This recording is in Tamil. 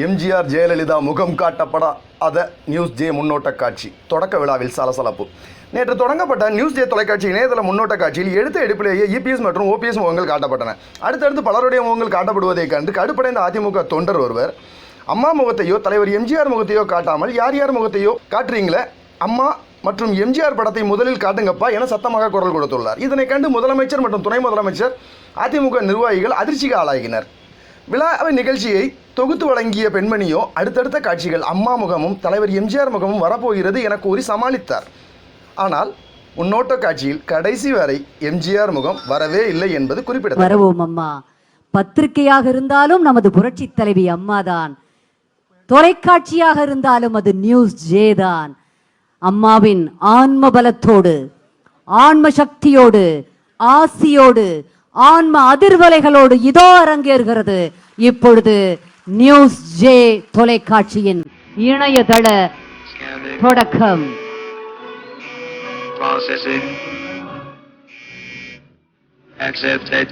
எம்ஜிஆர் ஜெயலலிதா முகம் காட்டப்படாத நியூஸ் ஜே முன்னோட்ட காட்சி தொடக்க விழாவில் சலசலப்பு. நேற்று தொடங்கப்பட்ட நியூஸ் ஜே தொலைக்காட்சி இணையதள முன்னோட்ட காட்சியில் எடுத்த எடுப்பிலேயே இபிஎஸ் மற்றும் ஓபிஎஸ் முகங்கள் காட்டப்பட்டன. அடுத்தடுத்து பலருடைய முகங்கள் காட்டப்படுவதைக் கண்டு கடுப்படைந்த அதிமுக தொண்டர் ஒருவர் அம்மா முகத்தையோ தலைவர் எம்ஜிஆர் முகத்தையோ காட்டாமல் யார் யார் முகத்தையோ காட்டுறீங்களே, அம்மா மற்றும் எம்ஜிஆர் படத்தை முதலில் காட்டுங்கப்பா என சத்தமாக குரல் கொடுத்துள்ளார். இதனை கண்டு முதலமைச்சர் மற்றும் துணை முதலமைச்சர் அதிமுக நிர்வாகிகள் அதிர்ச்சிக்கு ஆளாகினர். விழாவின் நிகழ்ச்சியை தொகுத்து வழங்கிய பெண்மணியோ அடுத்தடுத்த காட்சிகள் அம்மா முகமும் தலைவர் எம்ஜிஆர் முகமும் வரப்போகிறது என கூறி சமாளித்தார். ஆனால் முன்னோட்ட காட்சியில் கடைசி வரை எம்ஜிஆர் முகம் வரவே இல்லை என்பது குறிப்பிடத்தக்கது. வரவோம் அம்மா. பத்திரிகையாக இருந்தாலும் நமது புரட்சி தலைவி அம்மாதான், தொலைக்காட்சியாக இருந்தாலும் அது நியூஸ் ஜே தான். அம்மாவின் ஆன்ம பலத்தோடு, ஆன்ம சக்தியோடு, ஆசியோடு, ஆன்ம அதிர்வலைகளோடு இதோ அரங்கேறுகிறது இப்பொழுது நியூஸ் ஜே தொலைக்காட்சியின் இணையதள தொடக்கம். Processing. Accepted.